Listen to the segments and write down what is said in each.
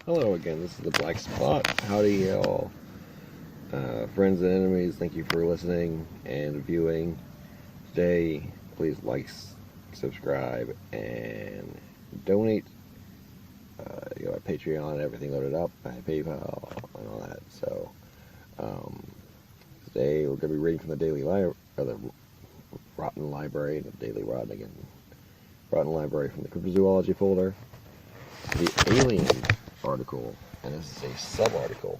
Hello again, this is the Black Spot. Howdy, y'all. Friends and enemies, thank you for listening and viewing. Today, please like, subscribe, and donate. You got my Patreon and everything loaded up, my PayPal, and all that. So, today we're going to be reading from the Daily Library, or the Rotten Library, the Daily Rotten again. Rotten Library from the Cryptozoology folder. The Alien article, and this is a sub-article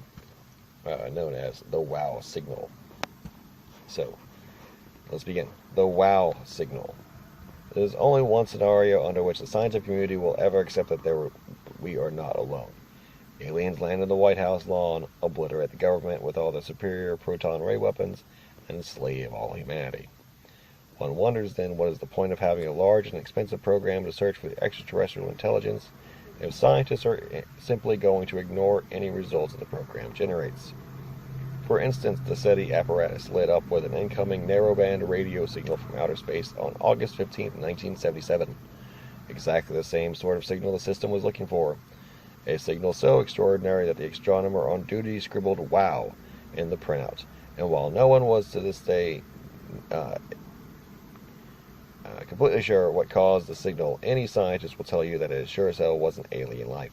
known as the Wow Signal. So, let's begin. The Wow Signal. There is only one scenario under which the scientific community will ever accept that we are not alone. Aliens land on the White House lawn, obliterate the government with all their superior proton ray weapons, and enslave all humanity. One wonders then, what is the point of having a large and expensive program to search for the extraterrestrial intelligence if scientists are simply going to ignore any results that the program generates? For instance, the SETI apparatus lit up with an incoming narrowband radio signal from outer space on August 15, 1977. Exactly the same sort of signal the system was looking for. A signal so extraordinary that the astronomer on duty scribbled "wow" in the printout. And while no one was to this day completely sure what caused the signal, any scientist will tell you that it sure as hell wasn't alien life.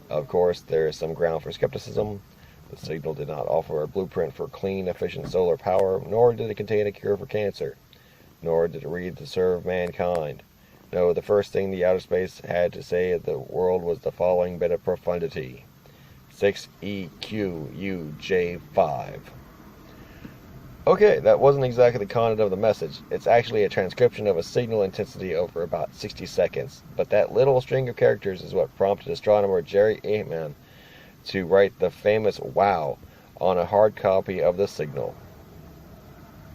Of course, there is some ground for skepticism. The signal did not offer a blueprint for clean, efficient solar power, nor did it contain a cure for cancer, nor did it read to serve mankind. No, the first thing the outer space had to say of the world was the following bit of profundity: 6EQUJ5. Okay, that wasn't exactly the content of the message. It's actually a transcription of a signal intensity over about 60 seconds. But that little string of characters is what prompted astronomer Jerry Ehman to write the famous "wow" on a hard copy of the signal.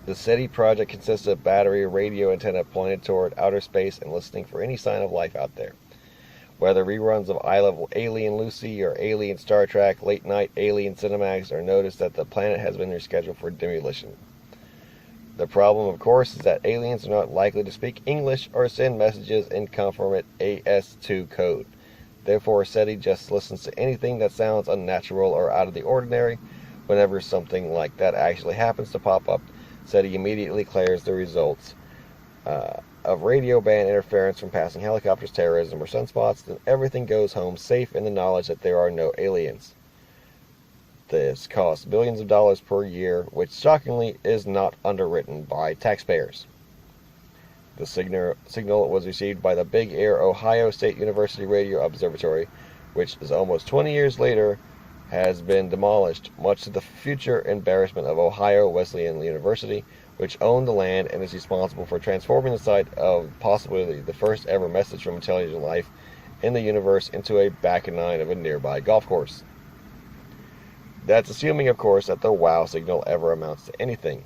The SETI project consists of battery radio antenna pointed toward outer space and listening for any sign of life out there. Whether reruns of I Love Alien Lucy or Alien Star Trek, late night Alien Cinemax, or notice that the planet has been rescheduled for demolition. The problem, of course, is that aliens are not likely to speak English or send messages in conformant AS2 code. Therefore, SETI just listens to anything that sounds unnatural or out of the ordinary. Whenever something like that actually happens to pop up, SETI immediately clears the results of radio band interference from passing helicopters, terrorism, or sunspots. Then everything goes home safe in the knowledge that there are no aliens. This costs billions of dollars per year, which shockingly is not underwritten by taxpayers. The signal was received by the Big Air Ohio State University Radio Observatory, which is almost 20 years later has been demolished, much to the future embarrassment of Ohio Wesleyan University, which owned the land and is responsible for transforming the site of possibly the first ever message from intelligent life in the universe into a back nine of a nearby golf course. That's assuming, of course, that the "wow" signal ever amounts to anything.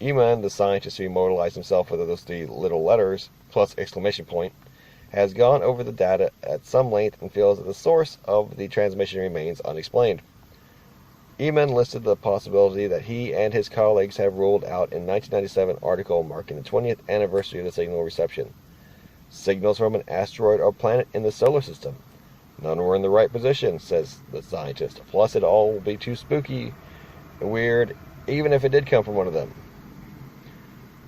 Eman, the scientist who immortalized himself with those three little letters, plus exclamation point, has gone over the data at some length and feels that the source of the transmission remains unexplained. Eman listed the possibility that he and his colleagues have ruled out in 1997 article marking the 20th anniversary of the signal reception. Signals from an asteroid or planet in the solar system. None were in the right position, says the scientist. Plus, it all will be too spooky and weird, even if it did come from one of them.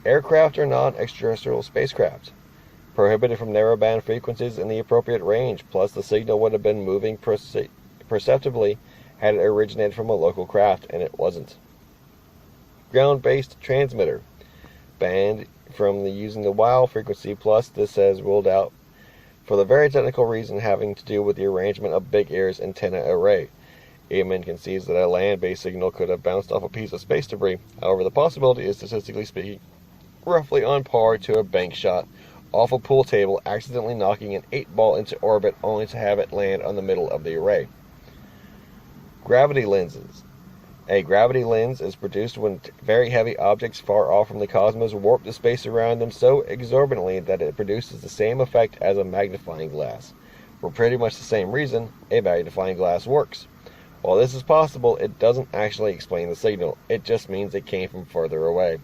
Aircraft are non-extraterrestrial spacecraft, prohibited from narrowband frequencies in the appropriate range, plus the signal would have been moving perceptibly had it originated from a local craft, and it wasn't. Ground-based transmitter, banned from using the WOW frequency, plus this has ruled out for the very technical reason having to do with the arrangement of Big Air's antenna array. Eamon concedes that a land-based signal could have bounced off a piece of space debris. However, the possibility is, statistically speaking, roughly on par to a bank shot off a pool table accidentally knocking an 8-ball into orbit only to have it land on the middle of the array. Gravity lenses. A gravity lens is produced when very heavy objects far off from the cosmos warp the space around them so exorbitantly that it produces the same effect as a magnifying glass. For pretty much the same reason, a magnifying glass works. While this is possible, it doesn't actually explain the signal. It just means it came from further away.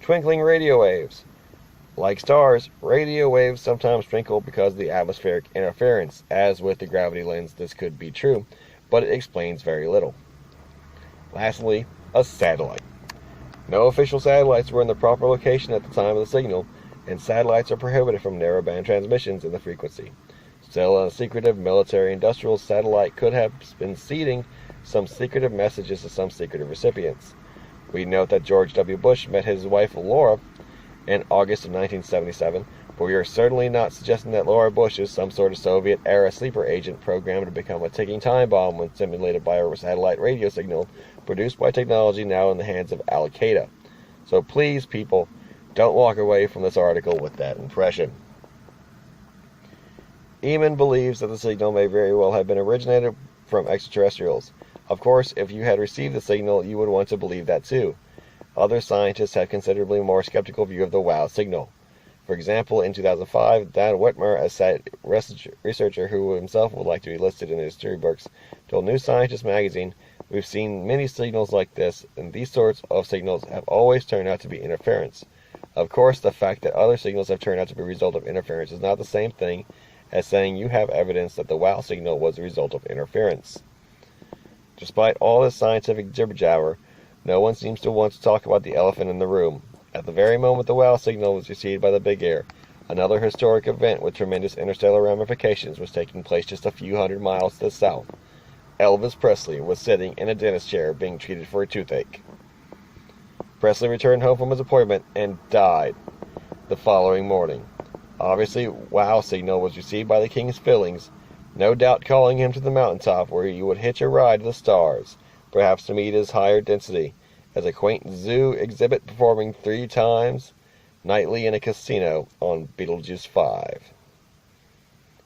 Twinkling radio waves. Like stars, radio waves sometimes twinkle because of the atmospheric interference. As with the gravity lens, this could be true, but it explains very little. Lastly, a satellite. No official satellites were in the proper location at the time of the signal, and satellites are prohibited from narrowband transmissions in the frequency. Still, a secretive military-industrial satellite could have been seeding some secretive messages to some secretive recipients. We note that George W. Bush met his wife Laura in August of 1977, but we are certainly not suggesting that Laura Bush is some sort of Soviet-era sleeper agent programmed to become a ticking time bomb when stimulated by a satellite radio signal produced by technology now in the hands of Al-Qaeda. So please, people, don't walk away from this article with that impression. Eamon believes that the signal may very well have been originated from extraterrestrials. Of course, if you had received the signal, you would want to believe that too. Other scientists have considerably more skeptical view of the WOW signal. For example, in 2005, Dan Whitmer, a researcher who himself would like to be listed in history books, told New Scientist magazine, "We've seen many signals like this, and these sorts of signals have always turned out to be interference. Of course, the fact that other signals have turned out to be a result of interference is not the same thing as saying you have evidence that the WOW signal was a result of interference." Despite all this scientific jibber-jabber, no one seems to want to talk about the elephant in the room. At the very moment the WOW signal was received by the Big Air, another historic event with tremendous interstellar ramifications was taking place just a few hundred miles to the south. Elvis Presley was sitting in a dentist chair being treated for a toothache. Presley returned home from his appointment and died the following morning. Obviously, WOW signal was received by the King's Fillings, no doubt calling him to the mountaintop where he would hitch a ride to the stars, perhaps to meet his higher density, as a quaint zoo exhibit performing 3 times nightly in a casino on Beetlejuice 5.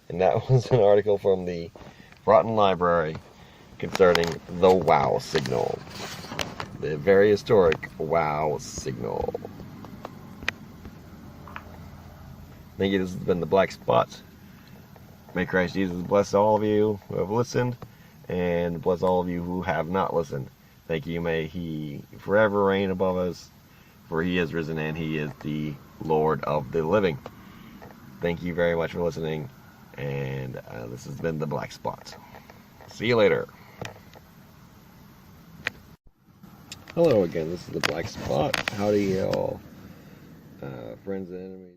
And that was an article from the Broughton Library concerning the WOW signal. The very historic WOW signal. Thank you. This has been the Black Spot. May Christ Jesus bless all of you who have listened, and bless all of you who have not listened. Thank you. May He forever reign above us, for He is risen and He is the Lord of the living. Thank you very much for listening, and this has been the Black Spot. See you later. Hello again. This is the Black Spot. Howdy, y'all, friends and enemies.